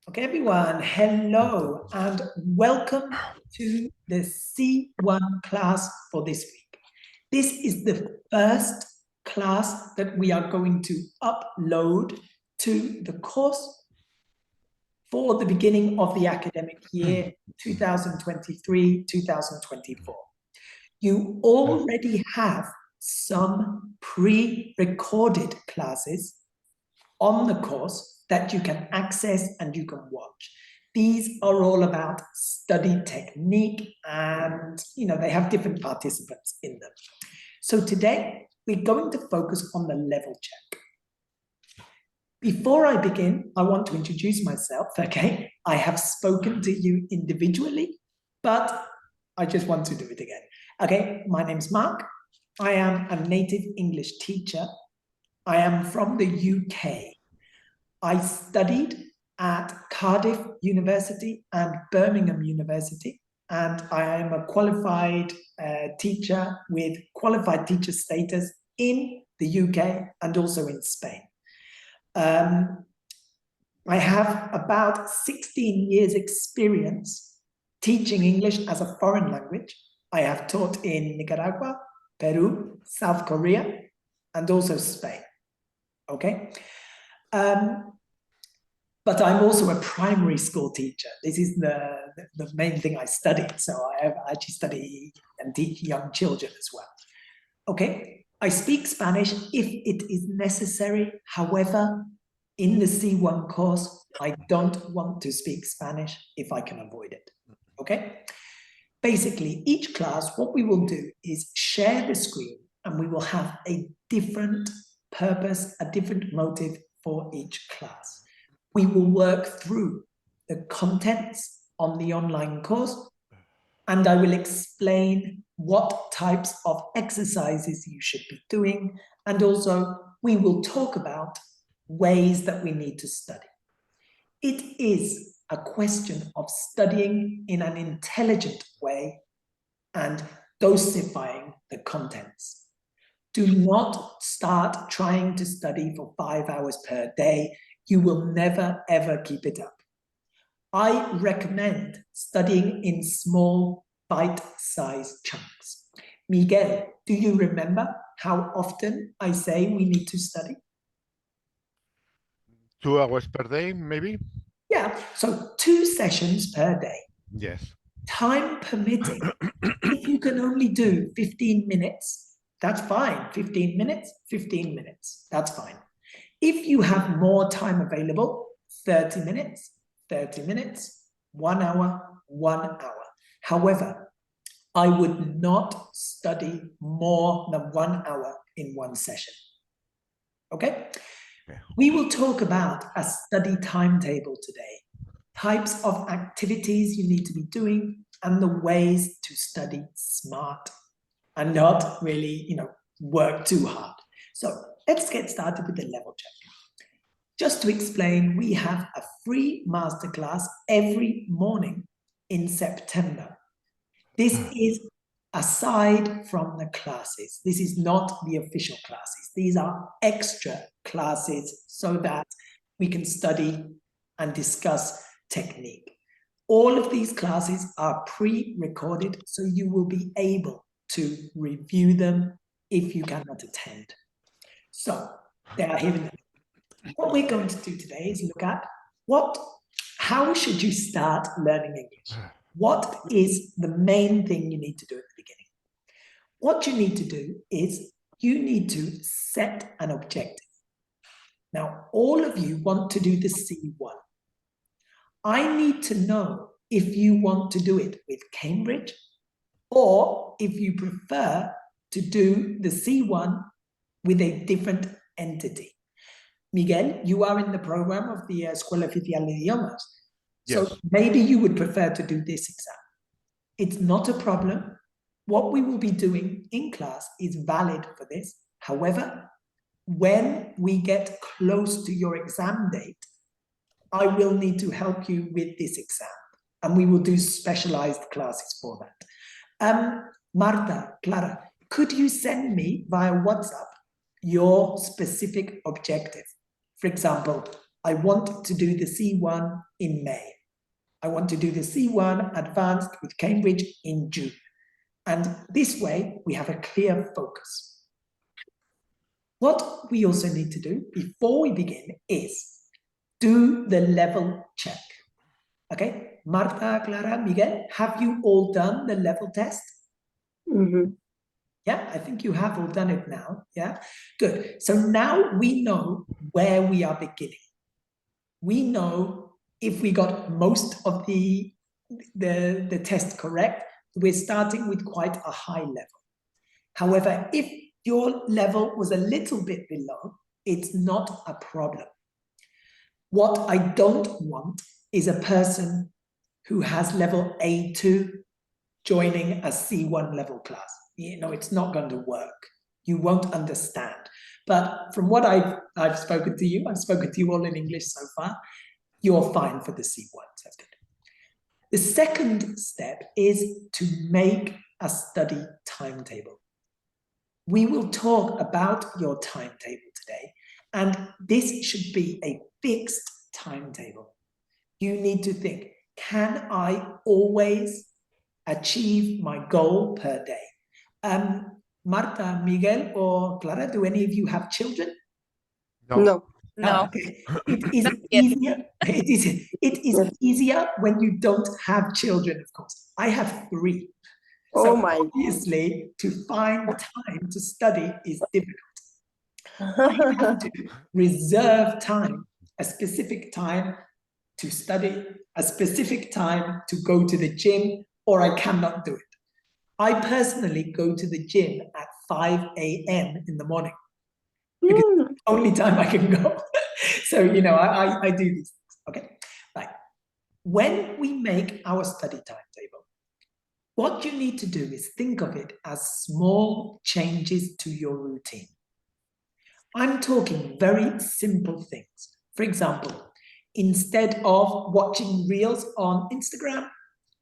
Okay, everyone, hello and welcome to the C1 class for this week. This is the first class that we are going to upload to the course for the beginning of the academic year 2023-2024. You already have some pre-recorded classes on the course that you can access and you can watch. These are all about study technique and, they have different participants in them. So today, we're going to focus on the level check. Before I begin, I want to introduce myself, okay? I have spoken to you individually, but I just want to do it again. Okay, my name's Marc. I am a native English teacher. I am from the UK. I studied at Cardiff University and Birmingham University, and I am a qualified teacher with qualified teacher status in the UK and also in Spain. I have about 16 years experience teaching English as a foreign language. I have taught in Nicaragua, Peru, South Korea, and also Spain, okay? But I'm also a primary school teacher. This is the main thing I studied. So I actually study and teach young children as well. Okay, I speak Spanish if it is necessary. However, in the C1 course, I don't want to speak Spanish if I can avoid it, okay? Basically, each class, what we will do is share the screen and we will have a different purpose, a different motive for each class. We will work through the contents on the online course, and I will explain what types of exercises you should be doing, and also we will talk about ways that we need to study. It is a question of studying in an intelligent way and dosifying the contents. Do not start trying to study for 5 hours per day. You will never, ever keep it up. I recommend studying in small, bite-sized chunks. Miguel, do you remember how often I say we need to study? 2 hours per day, maybe? Yeah, so 2 sessions per day. Yes. Time permitting. If you can only do 15 minutes, that's fine. 15 minutes, 15 minutes, that's fine. If you have more time available, 30 minutes, 30 minutes, 1 hour, 1 hour. However, I would not study more than 1 hour in one session. Okay? We will talk about a study timetable today, types of activities you need to be doing, and the ways to study smart and not really, work too hard. So let's get started with the level check. Just to explain, we have a free masterclass every morning in September. This is aside from the classes. This is not the official classes. These are extra classes so that we can study and discuss technique. All of these classes are pre-recorded, so you will be able to review them if you cannot attend. So they are here in the What we're going to do today is look at how should you start learning English? What is the main thing you need to do at the beginning? What you need to do is you need to set an objective. Now, all of you want to do the C1. I need to know if you want to do it with Cambridge or if you prefer to do the C1 with a different entity. Miguel, you are in the program of the Escuela Oficial de Idiomas. So yes, maybe you would prefer to do this exam. It's not a problem. What we will be doing in class is valid for this. However, when we get close to your exam date, I will need to help you with this exam. And we will do specialized classes for that. Marta, Clara, could you send me via WhatsApp your specific objective? For example, I want to do the C1 in May. I want to do the C1 advanced with Cambridge in June. And this way, we have a clear focus. What we also need to do before we begin is do the level check. Okay, Marta, Clara, Miguel, have you all done the level test? Mm-hmm. Yeah, I think you have all done it now. Yeah, good. So now we know where we are beginning. We know if we got most of the test correct, we're starting with quite a high level. However, if your level was a little bit below, it's not a problem. What I don't want is a person who has level A2 joining a C1 level class. You know, it's not going to work. You won't understand. But from what I've spoken to you, I've spoken to you all in English so far, you're fine for the C1. That's good. The second step is to make a study timetable. We will talk about your timetable today, and this should be a fixed timetable. You need to think, can I always achieve my goal per day? Marta, Miguel, or Clara, do any of you have children? No. No. Okay. It is Not yet. easier. It is easier when you don't have children, of course. I have 3. Oh So my. obviously, to find time to study is difficult. I have to reserve time, a specific time to study, a specific time to go to the gym, or I cannot do it. I personally go to the gym at 5 a.m. in the morning. Because it's the only time I can go. So, you know, I do these things. Okay, right. When we make our study timetable, what you need to do is think of it as small changes to your routine. I'm talking very simple things. For example, instead of watching reels on Instagram,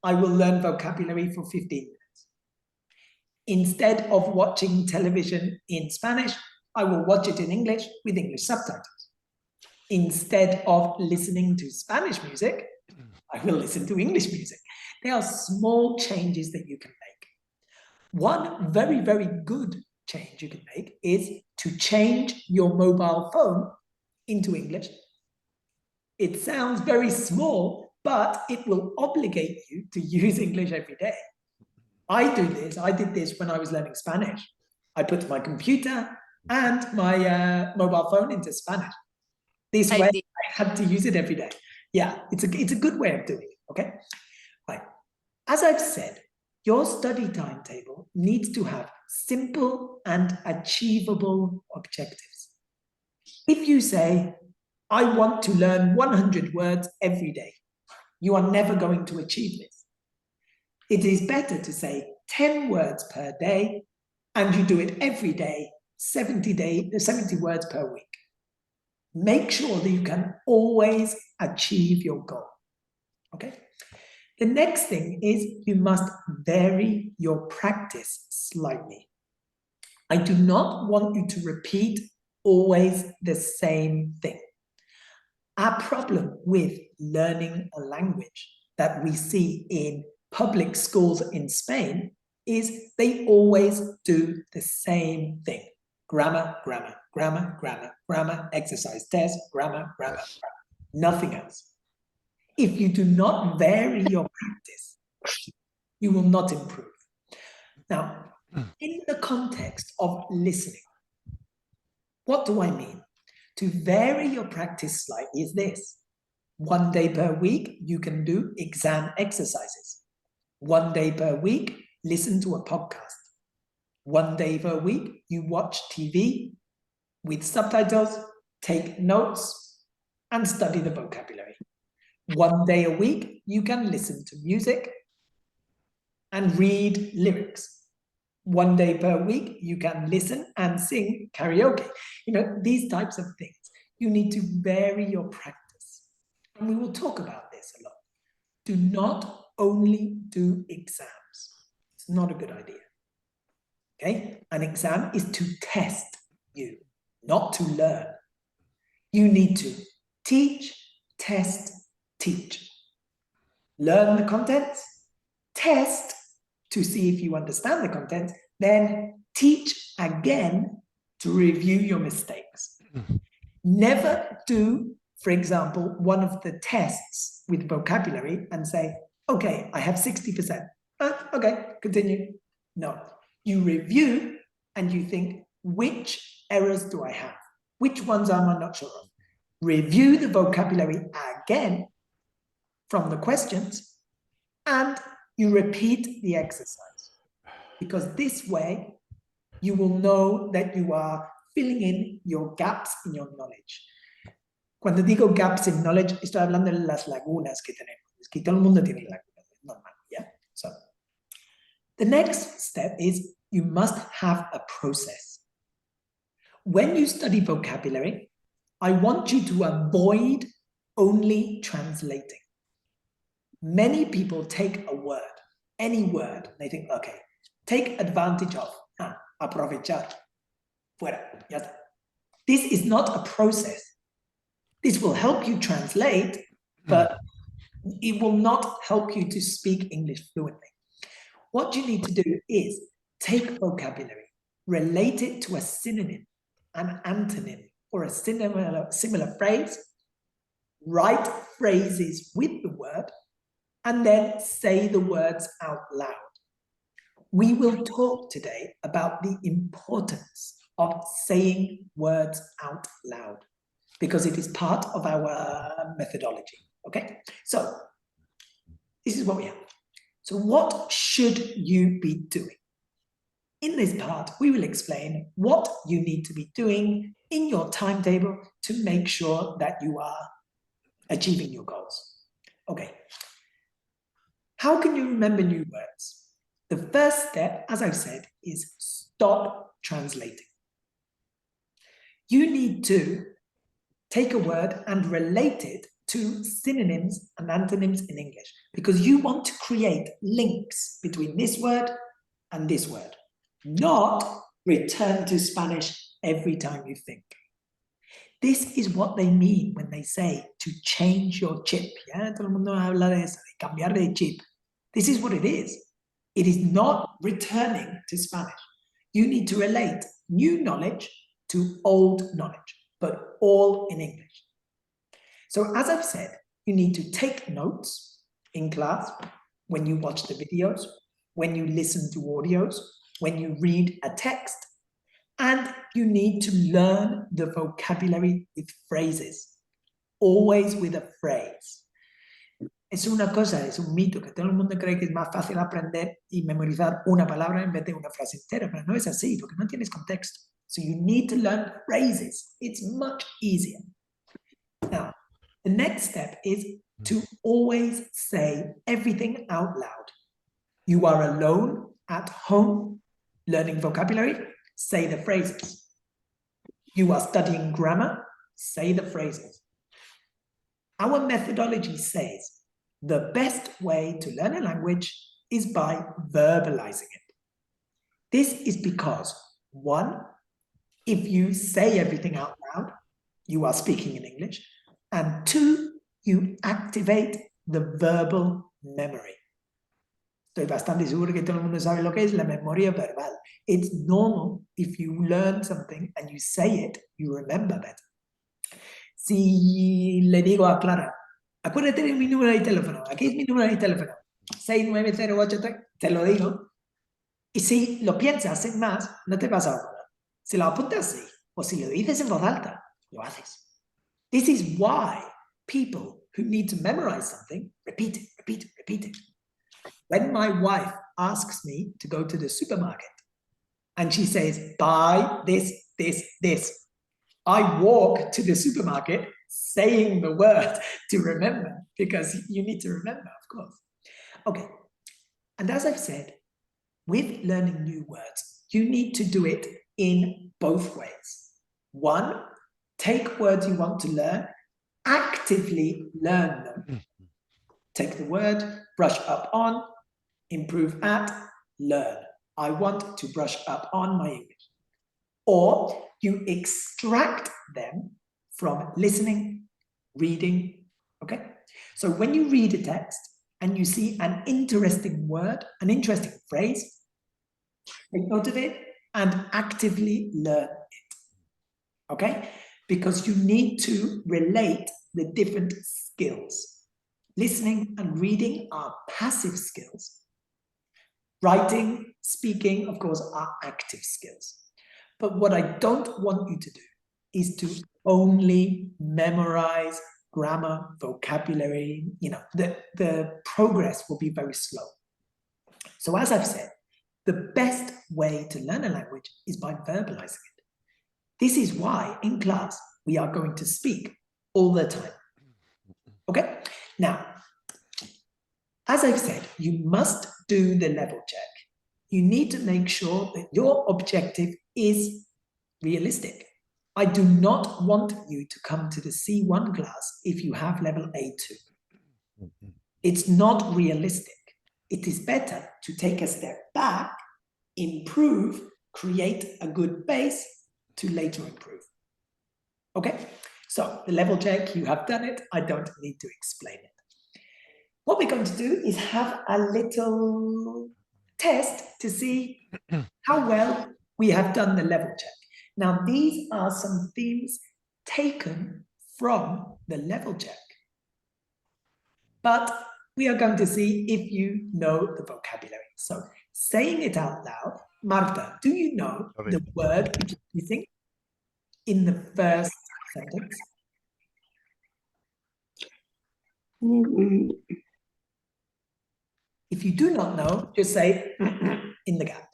I will learn vocabulary for 15 minutes. Instead of watching television in Spanish, I will watch it in English with English subtitles. Instead of listening to Spanish music, I will listen to English music. There are small changes that you can make. One very, very good change you can make is to change your mobile phone into English. It sounds very small, but it will obligate you to use English every day. I did this when I was learning Spanish. I put my computer and my mobile phone into Spanish. This way, I had to use it every day. Yeah, it's a good way of doing it, okay? Right. As I've said, your study timetable needs to have simple and achievable objectives. If you say, I want to learn 100 words every day, you are never going to achieve this. It is better to say 10 words per day, and you do it every day, 70 words per week. Make sure that you can always achieve your goal, okay? The next thing is you must vary your practice slightly. I do not want you to repeat always the same thing. Our problem with learning a language that we see in public schools in Spain is they always do the same thing. Grammar, grammar, grammar, grammar, grammar, exercise, test, grammar, grammar, grammar. Nothing else. If you do not vary your practice, you will not improve. Now, in the context of listening, what do I mean? To vary your practice slightly is this. 1 day per week, you can do exam exercises. 1 day per week, listen to a podcast. 1 day per week, you watch TV with subtitles, take notes, and study the vocabulary. 1 day a week, you can listen to music and read lyrics. 1 day per week, you can listen and sing karaoke. You know, these types of things. You need to vary your practice. And we will talk about this a lot. Do not only do exams. It's not a good idea. Okay? An exam is to test you, not to learn. You need to Teach, test, teach. Learn the contents, test to see if you understand the content, then teach again to review your mistakes. Never do, for example, one of the tests with vocabulary and say, okay, I have 60%. Okay, continue. No, you review and you think, which errors do I have? Which ones am I not sure of? Review the vocabulary again from the questions and you repeat the exercise. Because this way, you will know that you are filling in your gaps in your knowledge. Cuando digo gaps in knowledge, estoy hablando de las lagunas que tenemos. Es que todo el mundo tiene lagunas, es normal, yeah? So, the next step is you must have a process. When you study vocabulary, I want you to avoid only translating. Many people take a word, any word, they think, okay, take advantage of, aprovechar, fuera, ya está. This is not a process. This will help you translate, but it will not help you to speak English fluently. What you need to do is take vocabulary, relate it to a synonym, an antonym, or a similar phrase, write phrases with the word, and then say the words out loud. We will talk today about the importance of saying words out loud because it is part of our methodology, okay? So, this is what we have. So what should you be doing? In this part, we will explain what you need to be doing in your timetable to make sure that you are achieving your goals. Okay. How can you remember new words? The first step, as I've said, is stop translating. You need to take a word and relate it to synonyms and antonyms in English because you want to create links between this word and this word, not return to Spanish every time you think. This is what they mean when they say to change your chip. ¿Ya? Todo el mundo habla de eso, de cambiar de chip. This is what it is. It is not returning to Spanish. You need to relate new knowledge to old knowledge, but all in English. So as I've said, you need to take notes in class, when you watch the videos, when you listen to audios, when you read a text, and you need to learn the vocabulary with phrases, always with a phrase. Es una cosa, es un mito, que todo el mundo cree que es más fácil aprender y memorizar una palabra en vez de una frase entera, pero no es así, porque no tienes contexto. So you need to learn phrases. It's much easier. Now, the next step is to always say everything out loud. You are alone at home, learning vocabulary, say the phrases. You are studying grammar, say the phrases. Our methodology says the best way to learn a language is by verbalizing it. This is because, one, if you say everything out loud, you are speaking in English, and two, you activate the verbal memory. Estoy bastante seguro que todo el mundo sabe lo que es la memoria verbal. It's normal if you learn something and you say it, you remember better. Si le digo a Clara, acuérdate de mi número de teléfono, aquí es mi número de teléfono, 69083, te lo digo. Y si lo piensas sin más, no te vas a acordar. Si lo apuntas así, o si lo dices en voz alta, lo haces. This is why people who need to memorize something, repeat it, repeat it, repeat it. When my wife asks me to go to the supermarket and she says, buy this, this, this, I walk to the supermarket saying the word to remember, because you need to remember, of course. Okay, and as I've said, with learning new words, you need to do it in both ways. One, take words you want to learn, actively learn them. Take the word, brush up on, improve at, learn. I want to brush up on my English. Or you extract them from listening, reading. Okay, so when you read a text and you see an interesting word, an interesting phrase, take note of it and actively learn it. Okay, because you need to relate the different skills. Listening and reading are passive skills. Writing, speaking, of course, are active skills. But what I don't want you to do is to only memorize grammar, vocabulary. You know, the progress will be very slow. So as I've said, the best way to learn a language is by verbalizing it. This is why in class we are going to speak all the time. Okay? Now, as I've said, you must do the level check. You need to make sure that your objective is realistic. I do not want you to come to the C1 class if you have level A2. It's not realistic. It is better to take a step back, improve, create a good base to later improve. Okay, so the level check, you have done it. I don't need to explain it. What we're going to do is have a little test to see how well we have done the level check. Now, these are some themes taken from the level check. But we are going to see if you know the vocabulary. So, saying it out loud, Marta, do you know the word which is missing in the first sentence? If you do not know, just say in the gap.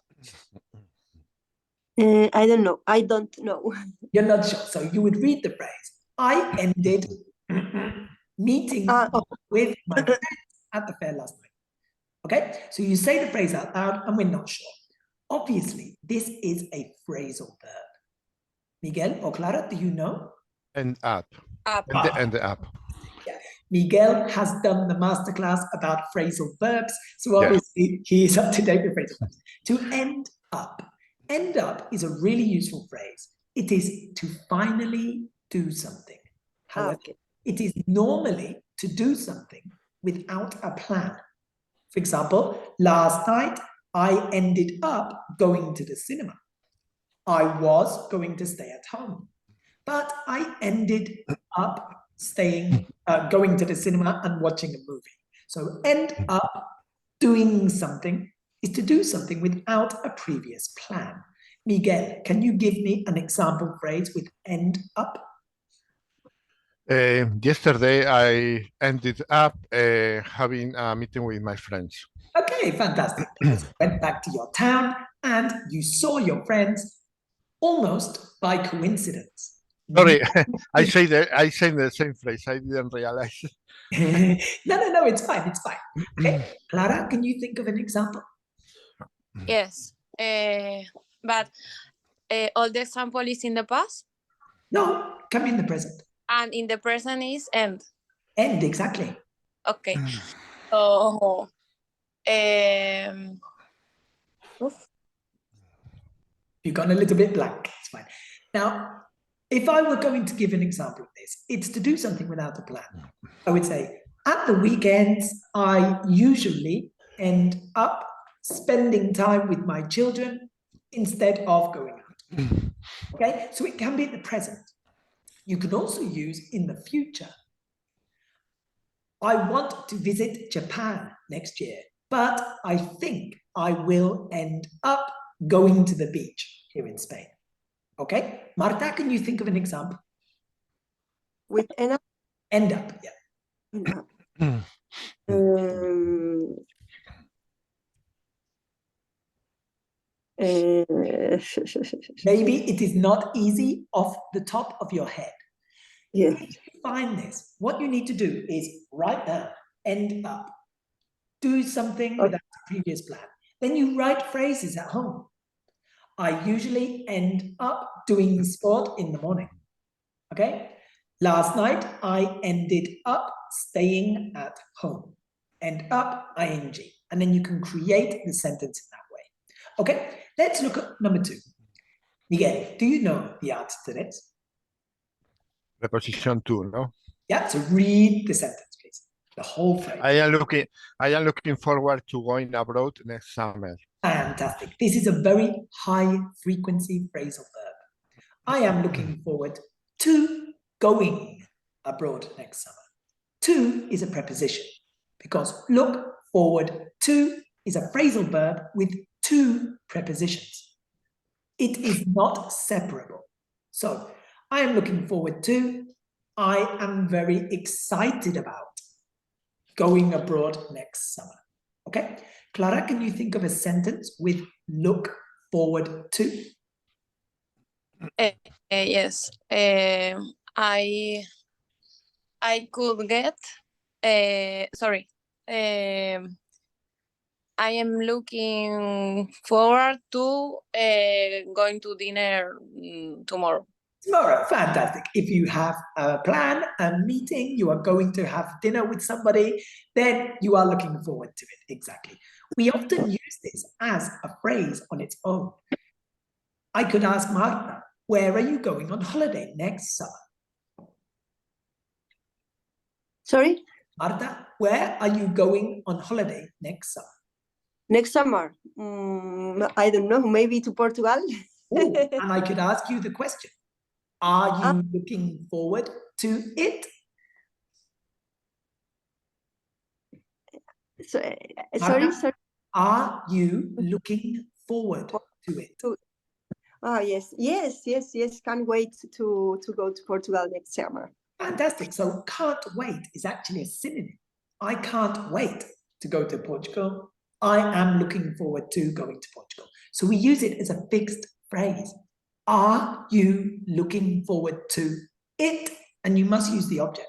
I don't know. I don't know. You're not sure. So you would read the phrase. I ended meeting with my friends at the fair last night. Okay? So you say the phrase out loud and we're not sure. Obviously, this is a phrasal verb. Miguel or Clara, do you know? And up. Up. And the up. Yeah. Miguel has done the masterclass about phrasal verbs, so obviously he is up to date with phrasal verbs. To end up. End up is a really useful phrase. It is to finally do something. However, it is normally to do something without a plan. For example, last night I ended up going to the cinema. I was going to stay at home, but I ended up going to the cinema and watching a movie. So end up doing something is to do something without a previous plan. Miguel, can you give me an example phrase with end up? Yesterday, I ended up having a meeting with my friends. Okay, fantastic. Because you went back to your town and you saw your friends almost by coincidence. Sorry, I say the same phrase. I didn't realize. No, it's fine. It's fine. Okay, Clara, can you think of an example? Yes. But all the example is in the past? No, come in the present. And in the present is end. End, exactly. Okay. So, You've gone a little bit blank. It's fine. Now, if I were going to give an example of this, it's to do something without a plan. I would say, at the weekends, I usually end up spending time with my children instead of going out. Okay, so it can be in the present. You can also use in the future. I want to visit Japan next year, but I think I will end up going to the beach here in Spain. Okay, Marta, can you think of an example? With end up? End up, yeah. End up. Maybe it is not easy off the top of your head. Yeah. If you find this, what you need to do is write down, end up, do something without a previous plan. Then you write phrases at home. I usually end up doing sport in the morning. Okay? Last night, I ended up staying at home. End up, ing. And then you can create the sentence in that way. Okay, let's look at number 2. Miguel, do you know the answer to this? Preposition to, no? Yeah, so read the sentence, please. The whole phrase. I am looking forward to going abroad next summer. Fantastic. This is a very high frequency phrasal verb. I am looking forward to going abroad next summer. To is a preposition because look forward to is a phrasal verb with two prepositions. It is not separable. So I am looking forward to, I am very excited about going abroad next summer. Okay? Clara, can you think of a sentence with look forward to? Yes. I could get. Sorry. I am looking forward to going to dinner tomorrow. Tomorrow, fantastic. If you have a plan, a meeting, you are going to have dinner with somebody, then you are looking forward to it. Exactly. We often use this as a phrase on its own. I could ask Marta, where are you going on holiday next summer? Sorry? Marta, where are you going on holiday next summer? Next summer? I don't know, maybe to Portugal? Ooh, and I could ask you the question. Are you looking forward to it? Sorry? Are you looking forward to it? Oh, yes. Can't wait to go to Portugal next summer. Fantastic. So can't wait is actually a synonym. I can't wait to go to Portugal. I am looking forward to going to Portugal. So we use it as a fixed phrase. Are you looking forward to it? And you must use the object.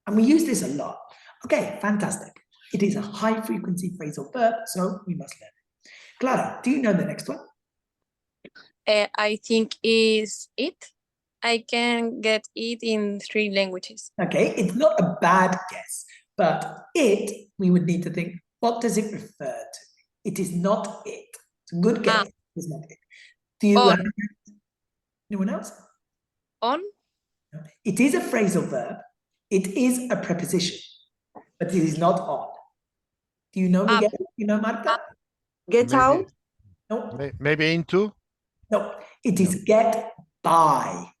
And we use this a lot. Okay, fantastic. It is a high frequency phrasal verb, so we must learn it. Clara, do you know the next one? I think is it. I can get it in 3 languages. Okay, it's not a bad guess, but it, we would need to think, what does it refer to? It is not it. It's a good guess. It's not it. Do you On. Anyone else? On? It is a phrasal verb. It is a preposition, but it is not on. Do you know, Miguel? You know, Marta? Get out? No. Maybe into? No, it is get by.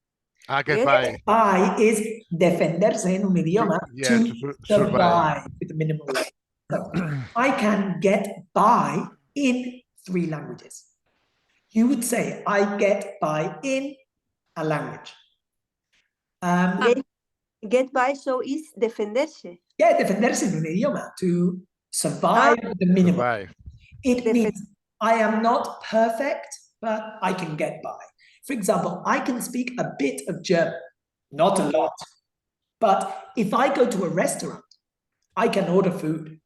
Get by. Get by is defenderse en un idioma to survive with the minimum level. So I can get by in 3 languages. You would say, I get by in a language. Get by, so is defenderse. Yeah, defenderse en un idioma, to survive with the minimum. Survive. It means I am not perfect, but I can get by. For example, I can speak a bit of German, not a lot. But if I go to a restaurant, I can order food.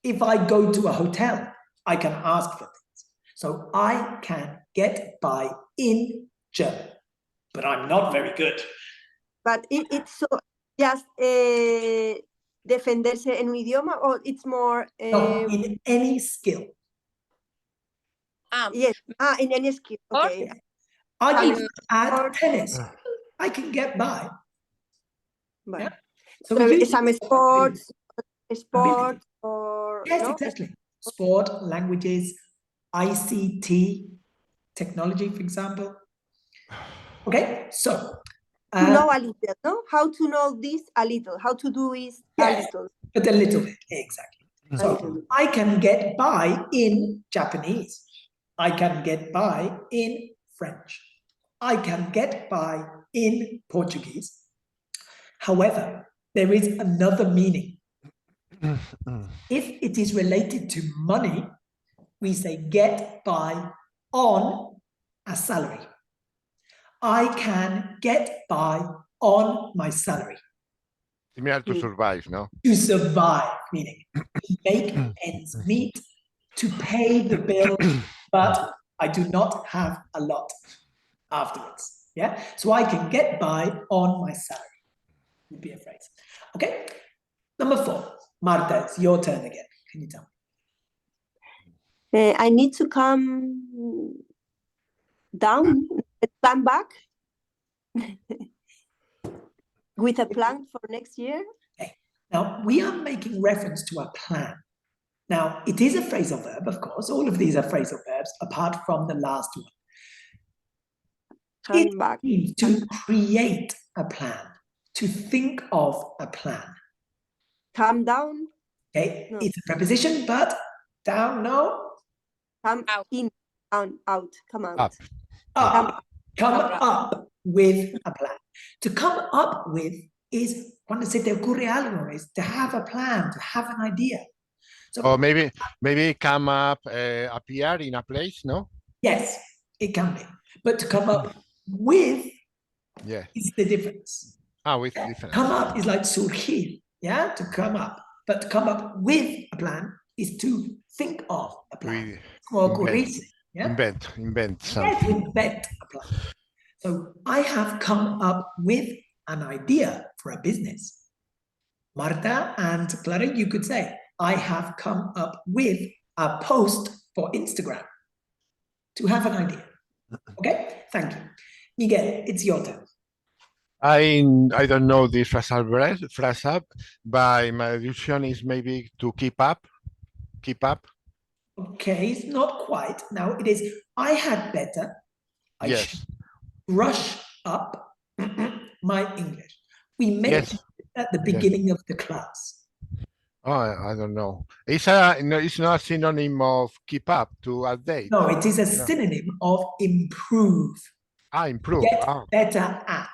If I go to a hotel, I can ask for things. So I can get by in German, but I'm not very good. But it's so just defenderse en un idioma, or it's more... No, in any skill. Yes, in any skill, okay. I can add tennis. I can get by. Vale. Yeah? So some sports, or... Yes, no? exactly. Sport, languages, ICT, technology, for example. Okay, so... to know a little, no? How to know this a little, how to do is a little. But a little bit, exactly. So I can get by in Japanese. I can get by in French. I can get by in Portuguese. However, there is another meaning. If it is related to money, we say get by on a salary. I can get by on my salary. Similar to survive, no? To survive, meaning to make ends meet, to pay the bill, but I do not have a lot afterwards. Yeah, so I can get by on my salary. Would be a phrase. Okay, number 4. Marta, it's your turn again. Can you tell me? I need to come down, come back. With a plan for next year? Now, we are making reference to a plan. Now, it is a phrasal verb, of course. All of these are phrasal verbs, apart from the last one. It Come back. means to create a plan, to think of a plan. Come down. Okay, No. it's a preposition, but down, no, Come Out. in. Down. Out. Come out. Up. up. Come Up. up with a plan. To come up with is cuando se te ocurre algo, is to have a plan, to have an idea. So, Or maybe come up, appear in a place, no? yes, it can be. But to come up with Yeah. is the difference. With difference. Come up is like surgir, yeah, to come up. But to come up with a plan is to think of a plan. Como ocurrirse, yeah? Invent Yes, something. invent a plan. So I have come up with an idea for a business. Marta and Clara, you could say, I have come up with a post for Instagram. To have an idea. Okay, thank you. Miguel, it's your turn. I don't know this phrase, but my illusion is maybe to keep up. Keep up. Okay, it's not quite. Now it is, I had better. I Yes. should brush up my English. We mentioned it at the beginning of the class. Oh, I don't know. It's not a synonym of keep up, to update. No, it is a synonym of improve. Improve. Get better at.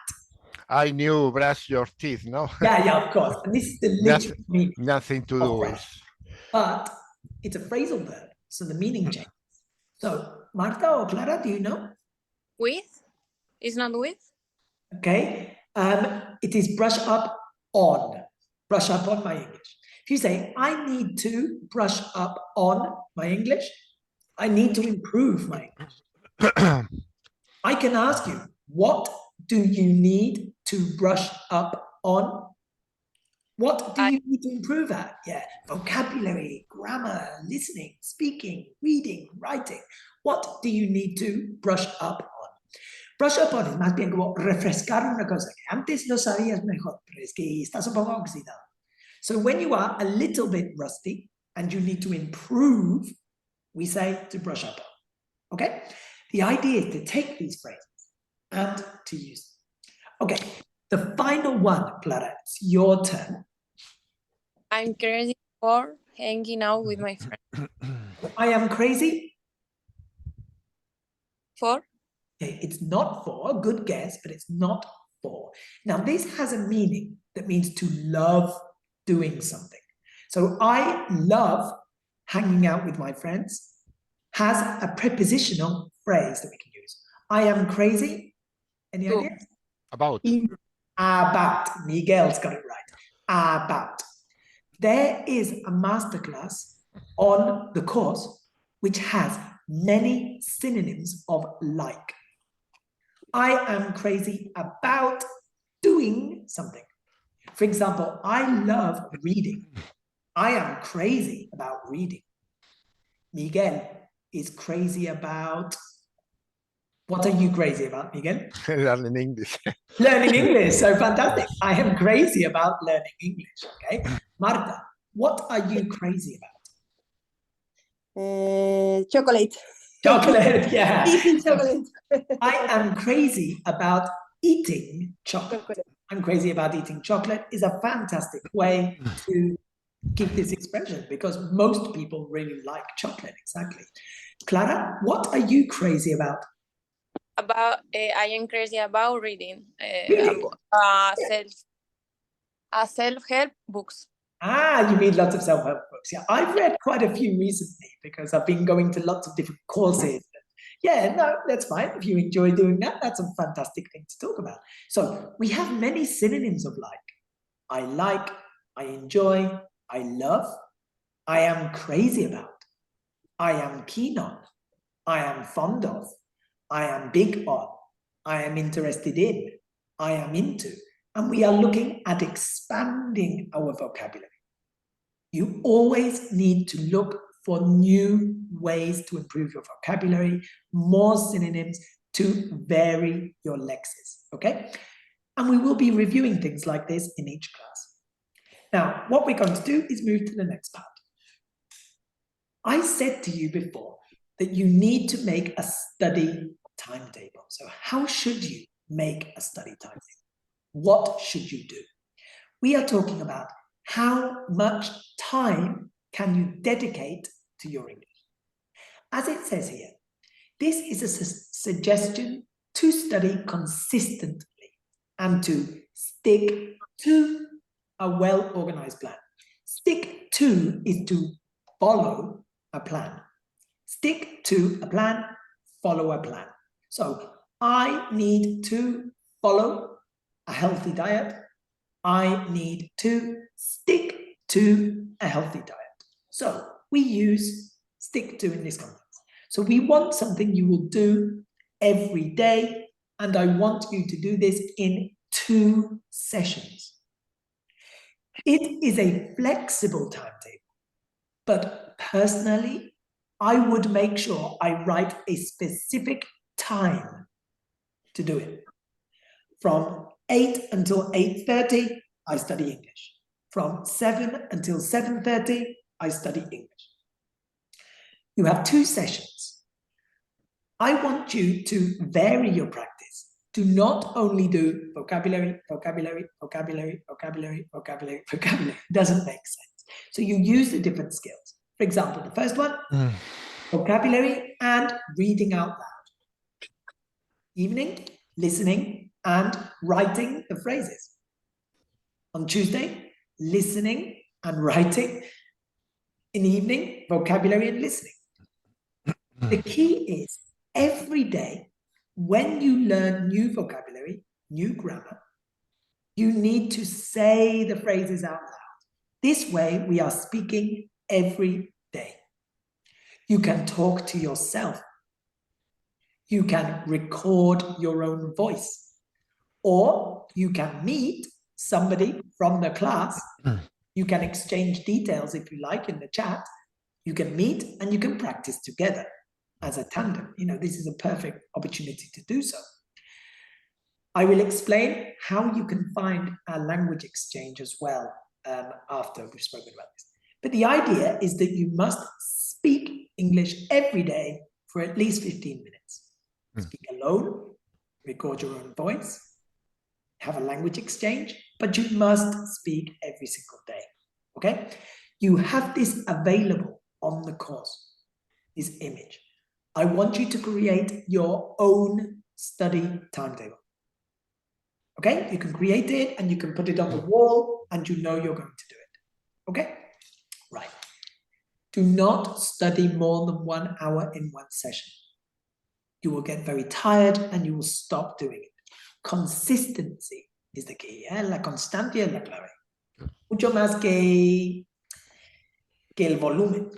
I knew brush your teeth, no? Yeah, of course. And this is the literal meaning. Nothing to do with. But it's a phrasal verb, so the meaning changes. So, Marta or Clara, do you know? With? It's not with? Okay. It is brush up on. Brush up on my English. If you say, I need to brush up on my English, I need to improve my English. I can ask you, what do you need to brush up on? What do you need to improve at? Yeah, vocabulary, grammar, listening, speaking, reading, writing. What do you need to brush up on? Brush up on es más bien como refrescar una cosa que antes lo sabías mejor, pero es que estás un poco oxidado. So when you are a little bit rusty and you need to improve, we say to brush up on. Okay? The idea is to take these phrases and to use them. Okay, the final one, Clara, it's your turn. I'm crazy for hanging out with my friends. I am crazy. For? Okay, it's not for, good guess, but it's not for. Now, this has a meaning that means to love doing something. So I love hanging out with my friends has a prepositional phrase that we can use. I am crazy. Any ideas? About. About. Miguel's got it right. About. There is a masterclass on the course which has many synonyms of like. I am crazy about doing something. For example, I love reading. I am crazy about reading. Miguel is crazy about... What are you crazy about, Miguel? Learning English. Learning English, so fantastic. I am crazy about learning English, okay? Marta, what are you crazy about? Chocolate. Chocolate, yeah. Eating chocolate. I am crazy about eating chocolate. I'm crazy about eating chocolate is a fantastic way to give this expression because most people really like chocolate, exactly. Clara, what are you crazy about? I am crazy about reading. Reading? Self-help books. You mean lots of self-help books. Yeah, I've read quite a few recently because I've been going to lots of different courses. Yeah, no, that's fine. If you enjoy doing that, that's a fantastic thing to talk about. So we have many synonyms of like, I enjoy, I love, I am crazy about, I am keen on, I am fond of, I am big on, I am interested in, I am into. And we are looking at expanding our vocabulary. You always need to look for new ways to improve your vocabulary, more synonyms to vary your lexis, okay? And we will be reviewing things like this in each class. Now, what we're going to do is move to the next part. I said to you before that you need to make a study timetable. So how should you make a study timetable? What should you do? We are talking about how much time can you dedicate to your English. As it says here, this is a suggestion to study consistently and to stick to a well-organized plan. Stick to is to follow a plan. Stick to a plan, follow a plan. So I need to follow a healthy diet. I need to stick to a healthy diet. So we use stick to in this context. So we want something you will do every day, and I want you to do this in 2 sessions. It is a flexible timetable, but personally, I would make sure I write a specific time to do it. From 8 until 8:30, I study English. From 7 until 7:30, I study English. You have 2 sessions. I want you to vary your practice. Do not only do vocabulary, vocabulary, vocabulary, vocabulary, vocabulary, vocabulary. It doesn't make sense. So you use the different skills. For example, the first one, vocabulary and reading out loud. Evening, listening and writing the phrases. On Tuesday, listening and writing. In the evening, vocabulary and listening. The key is every day, when you learn new vocabulary, new grammar, you need to say the phrases out loud. This way, we are speaking every day. You can talk to yourself. You can record your own voice. Or you can meet somebody from the class. You can exchange details if you like in the chat. You can meet and you can practice together as a tandem. You know, this is a perfect opportunity to do so. I will explain how you can find a language exchange as well after we've spoken about this. But the idea is that you must speak English every day for at least 15 minutes. Speak alone, record your own voice, have a language exchange, but you must speak every single day, okay? You have this available on the course, this image. I want you to create your own study timetable, okay? You can create it and you can put it on the wall and you know you're going to do it, okay? Right. Do not study more than 1 hour in one session. You will get very tired and you will stop doing it. Consistency is the key. La constancia es la clave. Mucho más que el volumen.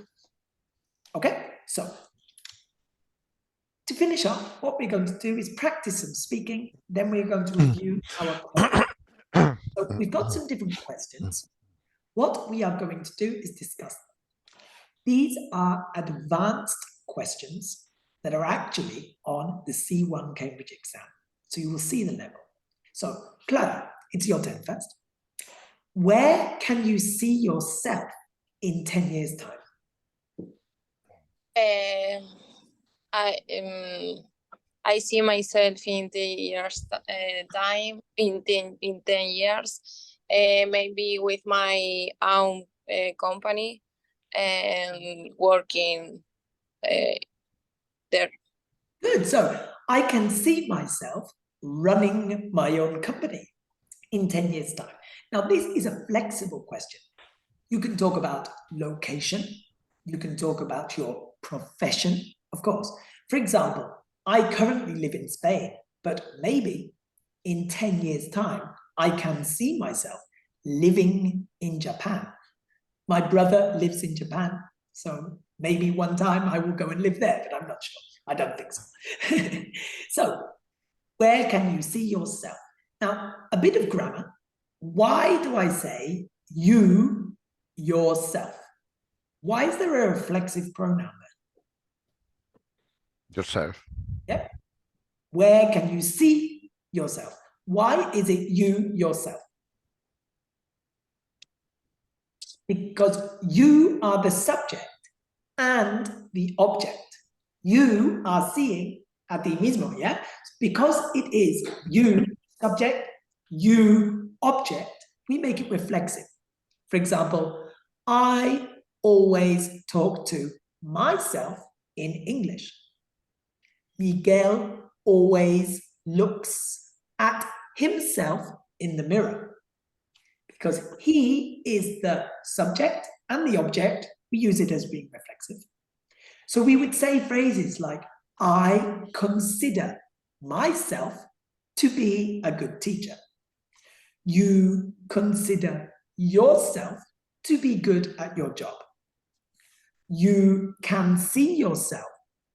Okay, so to finish off, what we're going to do is practice some speaking. Then we're going to review our questions. So we've got some different questions. What we are going to do is discuss them. These are advanced questions that are actually on the C1 Cambridge exam. So you will see the level. So, Clara, it's your turn first. Where can you see yourself in 10 years' time? I see myself in 10 years time, in 10 years, maybe with my own company and working there. Good. So I can see myself running my own company in 10 years' time. Now, this is a flexible question. You can talk about location. You can talk about your profession, of course. For example, I currently live in Spain, but maybe in 10 years' time, I can see myself living in Japan. My brother lives in Japan, so maybe one time I will go and live there, but I'm not sure. I don't think so. So, where can you see yourself? Now, a bit of grammar. Why do I say you, yourself? Why is there a reflexive pronoun there? Yourself. Yep. Where can you see yourself? Why is it you yourself? Because you are the subject and the object. You are seeing a ti mismo, yeah? Because it is you subject, you object, we make it reflexive. For example, I always talk to myself in English. Miguel always looks at himself in the mirror. Because he is the subject and the object, we use it as being reflexive. So we would say phrases like, I consider myself to be a good teacher. You consider yourself to be good at your job. You can see yourself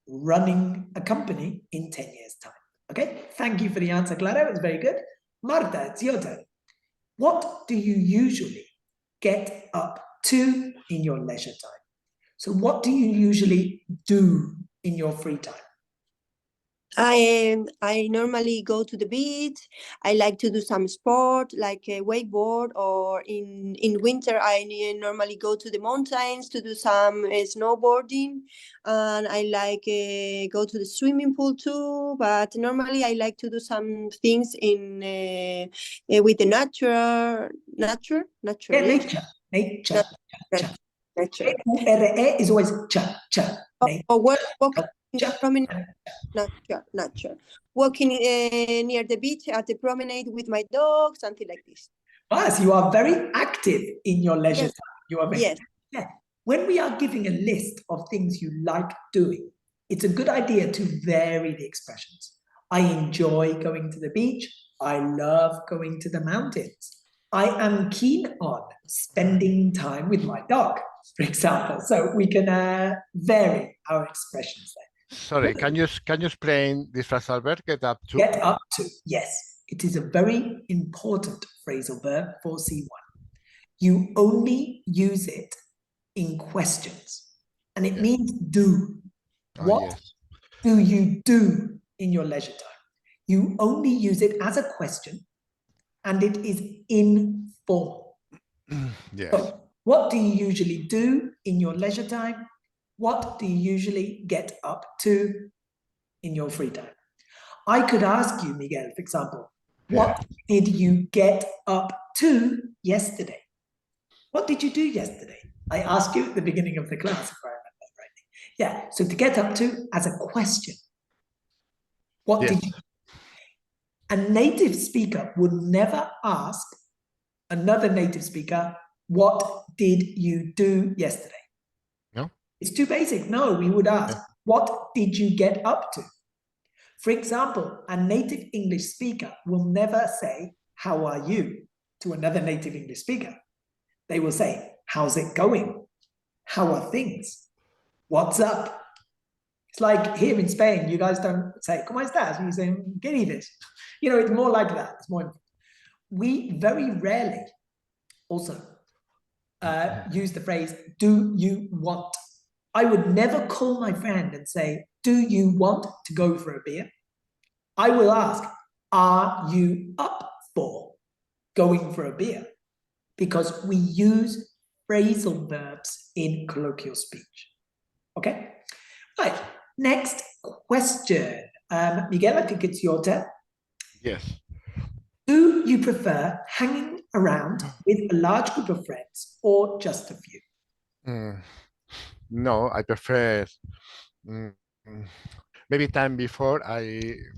running a company in 10 years' time. Okay, thank you for the answer, Clara. It was very good. Marta, it's your turn. What do you usually get up to in your leisure time? So what do you usually do in your free time? I normally go to the beach. I like to do some sport like a wakeboard, or in winter I normally go to the mountains to do some snowboarding, and I like go to the swimming pool too. But normally I like to do some things in with the nature. Yeah, nature. Nature. Nature is always cha, cha. Or walking in the promenade. Nature. Walking near the beach at the promenade with my dog, something like this. Yes, you are very active in your leisure time. You are very, yes. Yeah. When we are giving a list of things you like doing, it's a good idea to vary the expressions. I enjoy going to the beach. I love going to the mountains. I am keen on spending time with my dog, for example. So we can vary our expressions there. Sorry, can you explain this phrasal verb, get up to? Get up to, yes. It is a very important phrasal verb for C1. You only use it in questions, and it means do. What do you do in your leisure time? You only use it as a question, and it is informal. Yes. So, what do you usually do in your leisure time? What do you usually get up to in your free time? I could ask you, Miguel, for example, what did you get up to yesterday? What did you do yesterday? I asked you at the beginning of the class, if I remember rightly. Yeah, so to get up to as a question. What did you do? A native speaker would never ask another native speaker, what did you do yesterday? No. It's too basic. No, we would ask, what did you get up to? For example, a native English speaker will never say, how are you, to another native English speaker. They will say, how's it going? How are things? What's up? It's like here in Spain, you guys don't say, ¿Cómo estás? You say, ¿Qué dices? You know, it's more like that. It's more. We very rarely also use the phrase, do you want? I would never call my friend and say, do you want to go for a beer? I will ask, are you up for going for a beer? Because we use phrasal verbs in colloquial speech. Okay? Right. Next question. Miguel, I think it's your turn. Yes. Do you prefer hanging around with a large group of friends or just a few? No, I prefer maybe time before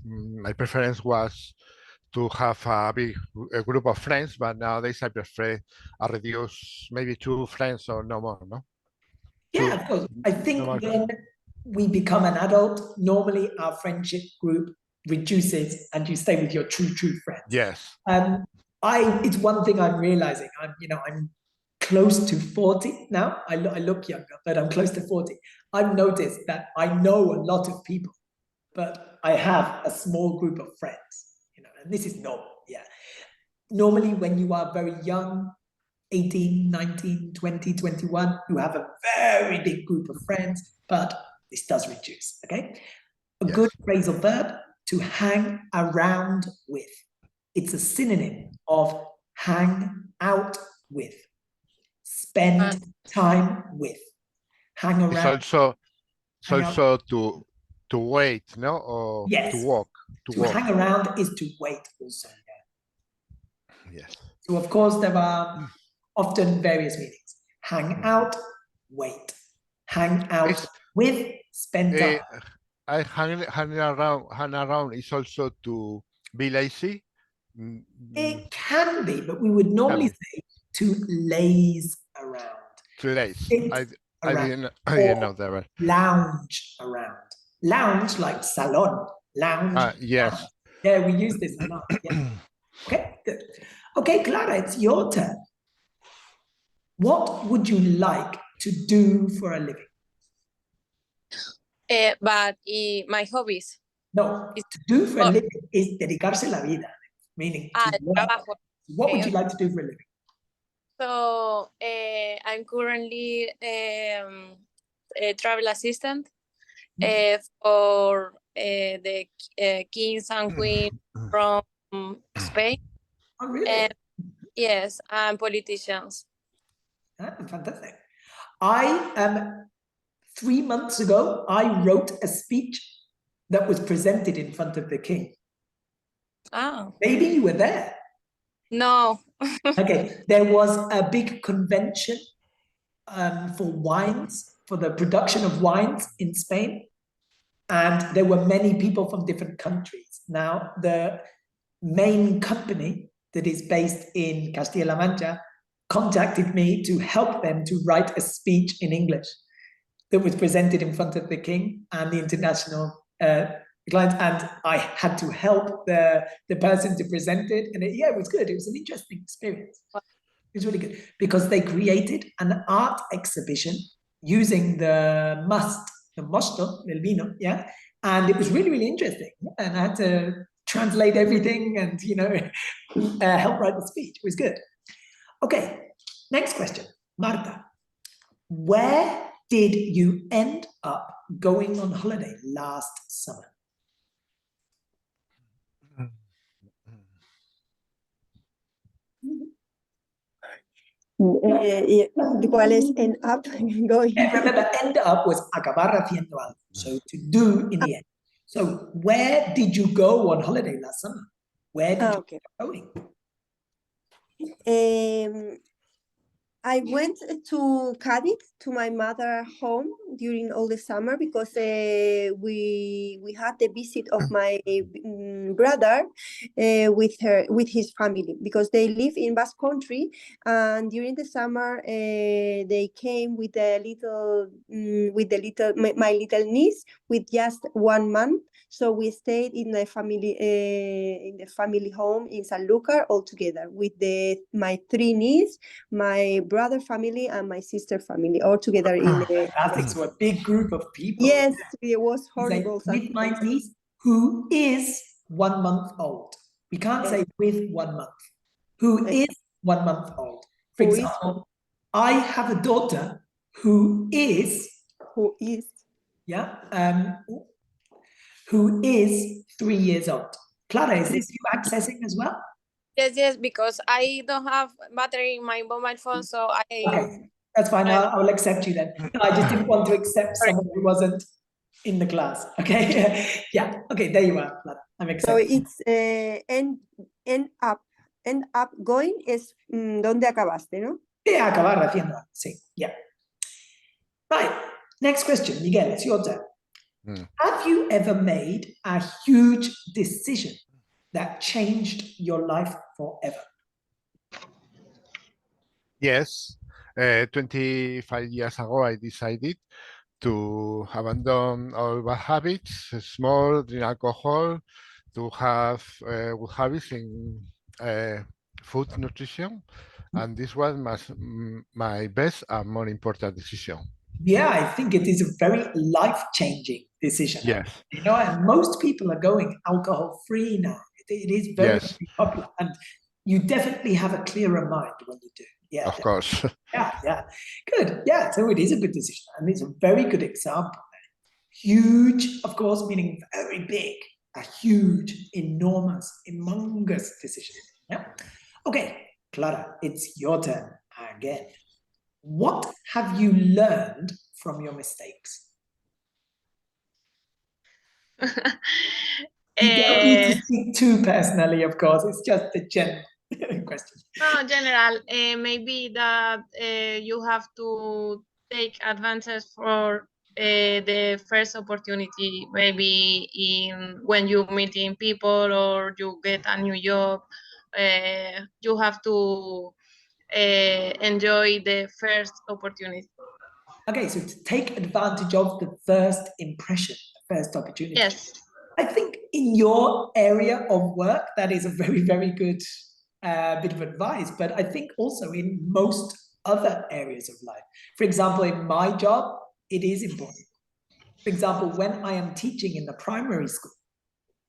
my preference was to have a group of friends, but nowadays I prefer a reduce maybe 2 friends or no more, no? Yeah, of course. I think when we become an adult, normally our friendship group reduces and you stay with your true friends. Yes. It's one thing I'm realizing. I'm close to 40 now. I look younger, but I'm close to 40. I've noticed that I know a lot of people, but I have a small group of friends, and this is normal. Yeah. Normally when you are very young, 18, 19, 20, 21, you have a very big group of friends, but this does reduce, okay? A good phrasal verb, to hang around with. It's a synonym of hang out with, spend time with, hang It's around. also Hang out. to wait, no, or Yes. to walk. To hang around is to wait also. Yeah. Yes. So of course there are often various meanings. Hang out, wait. Hang out with, spend time. I hang around is also to be lazy. It can be, but we would normally say to laze around. To laze. Sit I around. didn't know that. Right. Lounge around. Lounge like salon. Lounge. Yes. Lounge. Yeah, we use this a lot. Yeah. Okay, good. Okay, Clara, it's your turn. What would you like to do for a living? But my hobbies. No, to do for a living is dedicarse la vida, meaning to work. Trabajo. What would you like to do for a living? So I'm currently a travel assistant for the kings and queens from Spain. Oh, really? Yes, and politicians. Fantastic. 3 months ago, I wrote a speech that was presented in front of the king. Oh. Maybe you were there. No. Okay, there was a big convention for wines, for the production of wines in Spain. And there were many people from different countries. Now, the main company that is based in Castilla-La Mancha contacted me to help them to write a speech in English that was presented in front of the king and the international clients, and I had to help the person to present it, and it was good. It was an interesting experience. It was really good because they created an art exhibition using the mosto del vino, yeah, and it was really, really interesting. And I had to translate everything and help write the speech. It was good. Okay, next question, Marta. Where did you end up going on holiday last summer? ¿Cuál es end up going? Yeah, remember, end up was acabar haciendo algo, so to do in the end. So where did you go on holiday last summer? Where did you go going? I went to Cadiz, to my mother's home during all the summer because we had the visit of my brother with his family because they live in Basque Country, and during the summer they came with my little niece with just 1 month. So we stayed in the family home in Sanlúcar all together with my 3 nieces, my brother family and my sister family all together in the so a big group of people. Yes, it was horrible. With my niece who is 1 month old. We can't say with 1 month. Who is 1 month old. For example, I have a daughter who is 3 years old. Clara, is this you accessing as well? Yes, because I don't have battery in my mobile phone, so Okay, that's fine. I'll accept you then. No, I just didn't want to accept someone who wasn't in the class. Okay, yeah. Okay, there you are. I'm accepting. So it's end up going es donde acabaste, ¿no? Yeah, acabar haciendo. Sí, yeah. Right. Next question, Miguel. It's your turn. Have you ever made a huge decision that changed your life forever? Yes. 25 years ago, I decided to abandon all bad habits, smoke, drink alcohol, to have good habits in food nutrition. And this was my best and more important decision. Yeah, I think it is a very life-changing decision. Yes. And most people are going alcohol-free now. It is very, very popular. And you definitely have a clearer mind when you do. Yeah, of course. Yeah. Good. Yeah, so it is a good decision. And it's a very good example. Huge, of course, meaning very big. a huge, enormous, humongous decision. Yeah. Okay, Clara, it's your turn again. What have you learned from your mistakes? You don't need to speak too personally, of course. It's just a general question. No, general, maybe that you have to take advantage for the first opportunity, maybe when you meeting people or you get a new job, you have to enjoy the first opportunity. Okay, so to take advantage of the first impression, the first opportunity. Yes. I think in your area of work, that is a very, very good bit of advice, but I think also in most other areas of life. For example, in my job, it is important. For example, when I am teaching in the primary school,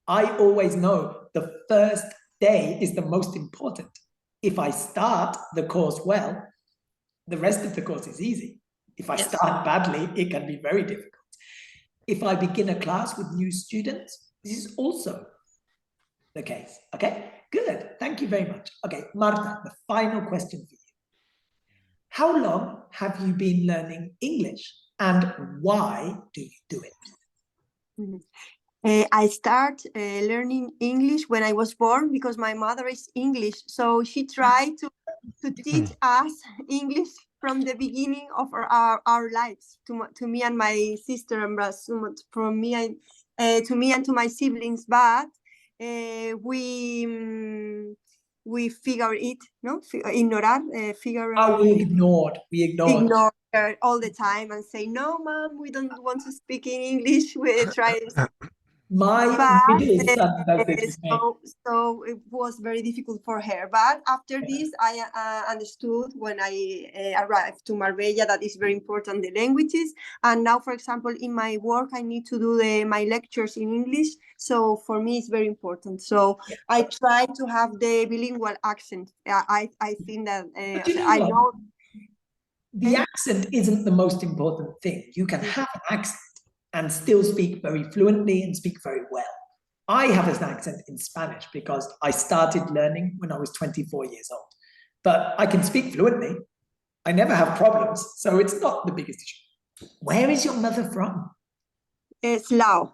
I always know the first day is the most important. If I start the course well, the rest of the course is easy. If I start badly, it can be very difficult. If I begin a class with new students, this is also the case. Okay, good. Thank you very much. Okay, Marta, the final question for you. How long have you been learning English and why do you do it? I start learning English when I was born because my mother is English. So she tried to teach us English from the beginning of our lives to me and my sister and brother, from me and to me and to my siblings. But we figure it, no? Ignorar, figure. We ignored. Ignore her all the time and say, no, Mom, we don't want to speak in English. We try. My middle son does this. So it was very difficult for her. But after this, I understood when I arrived to Marbella that it's very important, the languages. And now, for example, in my work, I need to do my lectures in English. So for me, it's very important. So I try to have the bilingual accent. I think that I know. The accent isn't the most important thing. You can have an accent and still speak very fluently and speak very well. I have an accent in Spanish because I started learning when I was 24 years old. But I can speak fluently. I never have problems, so it's not the biggest issue. Where is your mother from? Slough.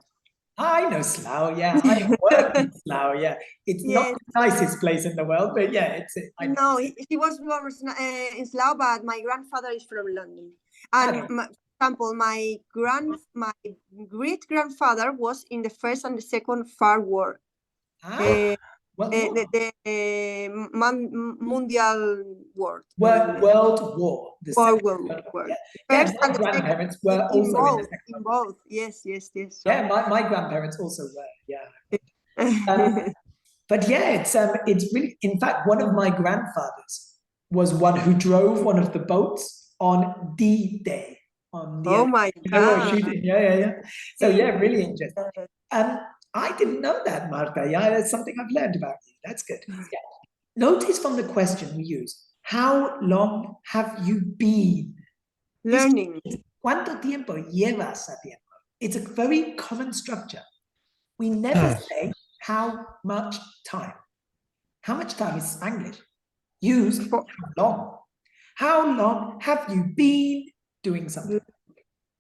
I know Slough, yeah. I work in Slough, yeah. It's not the nicest place in the world, but yeah, it's it. No, he was born in Slough, but my grandfather is from London. And for example, my great grandfather was in the First and the Second Far War. The Mundial War. World War. World War. Yeah, my grandparents were also in both. Yes. Yeah, my grandparents also were. Yeah. But yeah, it's really. In fact, one of my grandfathers was one who drove one of the boats on D-Day. Oh my God! Yeah. So yeah, really interesting. I didn't know that, Marta. Yeah, that's something I've learned about you. That's good. Yeah. Notice from the question we use, how long have you been learning? ¿Cuánto tiempo llevas haciendo? It's a very common structure. We never say how much time. How much time is Spanglish? Use how long. How long have you been doing something?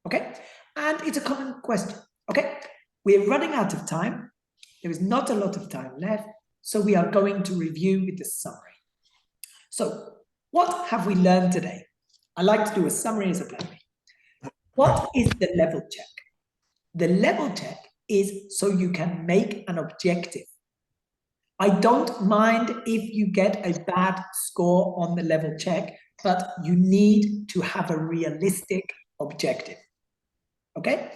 Okay? And it's a common question. Okay? We're running out of time. There is not a lot of time left. So we are going to review with the summary. So what have we learned today? I like to do a summary as a plan. What is the level check? The level check is so you can make an objective. I don't mind if you get a bad score on the level check, but you need to have a realistic objective. Okay?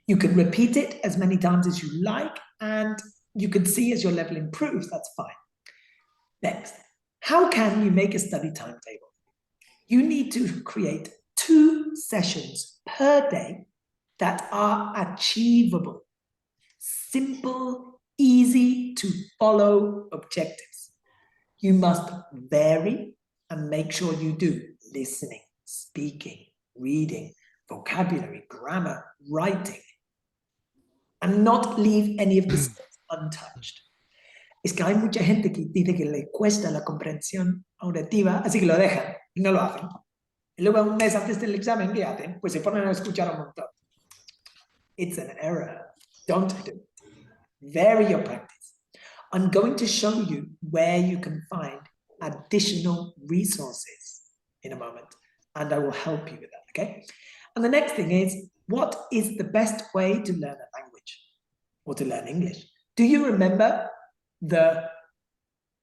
You can repeat it as many times as you like, and you can see as your level improves, that's fine. Next, how can you make a study timetable? You need to create 2 sessions per day that are achievable, simple, easy to follow objectives. You must vary and make sure you do listening, speaking, reading, vocabulary, grammar, writing, and not leave any of the skills untouched. Es que hay mucha gente que dice que le cuesta la comprensión auditiva, así que lo dejan y no lo hacen. Y luego un mes antes del examen, ¿qué hacen? Pues se ponen a escuchar un montón. It's an error. Don't do it. Vary your practice. I'm going to show you where you can find additional resources in a moment, and I will help you with that, okay? And the next thing is, what is the best way to learn a language or to learn English? Do you remember the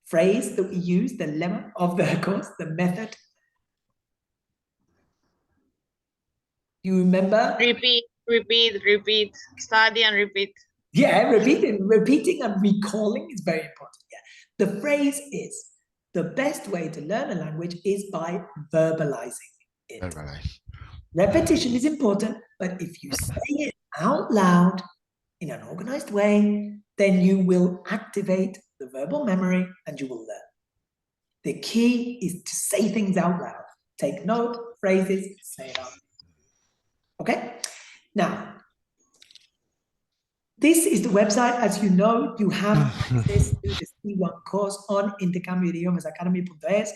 phrase that we use, the lemma of the course, the method? You remember? Repeat, repeat, repeat. Study and repeat. Yeah, repeating and recalling is very important. Yeah. The phrase is, the best way to learn a language is by verbalizing it. Verbalize. Repetition is important, but if you say it out loud in an organized way, then you will activate the verbal memory and you will learn. The key is to say things out loud. Take note, phrases, say it out. Okay? Now, this is the website. As you know, you have access to the C1 course on Intercambio Idiomas Academy.es.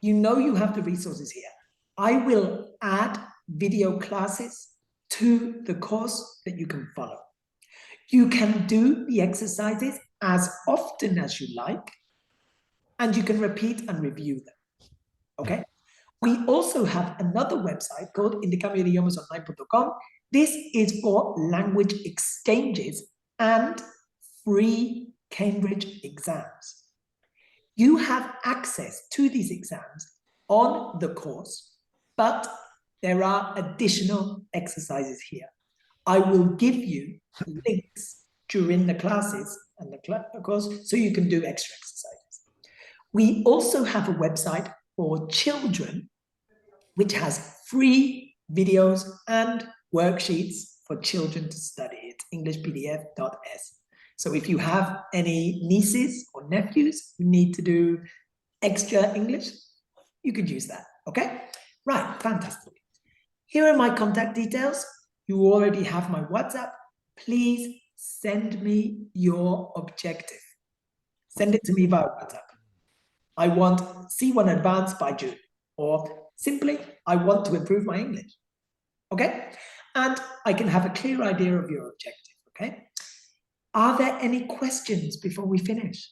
You know you have the resources here. I will add video classes to the course that you can follow. You can do the exercises as often as you like, and you can repeat and review them. Okay? We also have another website called intercambioidiomasonline.com. This is for language exchanges and free Cambridge exams. You have access to these exams on the course, but there are additional exercises here. I will give you links during the classes and the course so you can do extra exercises. We also have a website for children which has free videos and worksheets for children to study. It's englishpdf.es. So if you have any nieces or nephews who need to do extra English, you could use that, okay? Right, fantastic. Here are my contact details. You already have my WhatsApp. Please send me your objective. Send it to me via WhatsApp. I want C1 Advanced by June, or simply, I want to improve my English, okay? And I can have a clear idea of your objective, okay? Are there any questions before we finish?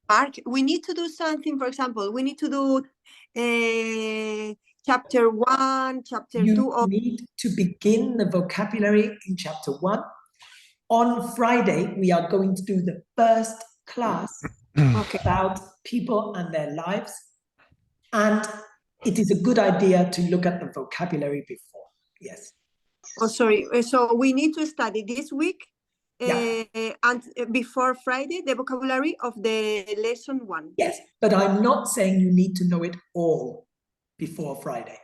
Mark, we need to do something, for example, we need to do chapter 1, chapter 2. You need to begin the vocabulary in chapter 1. On Friday, we are going to do the first class about people and their lives. And it is a good idea to look at the vocabulary before. Yes. Oh, sorry. So we need to study this week and before Friday, the vocabulary of the lesson 1. Yes, but I'm not saying you need to know it all before Friday.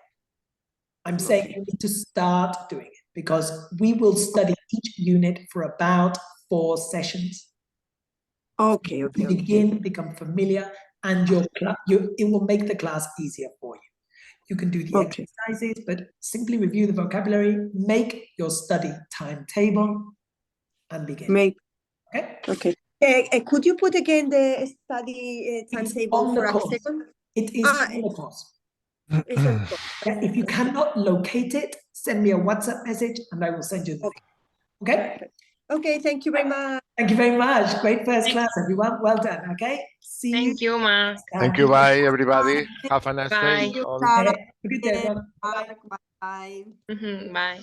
I'm saying you need to start doing it because we will study each unit for about 4 sessions. Okay. Become familiar, and it will make the class easier for you. You can do the exercises, but simply review the vocabulary, make your study timetable, and begin. Okay. Could you put again the study timetable for a second? It is on the course. If you cannot locate it, send me a WhatsApp message, and I will send you the link. Okay? Okay, thank you very much. Thank you very much. Great first class, everyone. Well done, okay? See you. Thank you, Marc. Thank you. Bye, everybody. Have a nice Bye. day. Good day, everyone. Bye. Bye. Bye.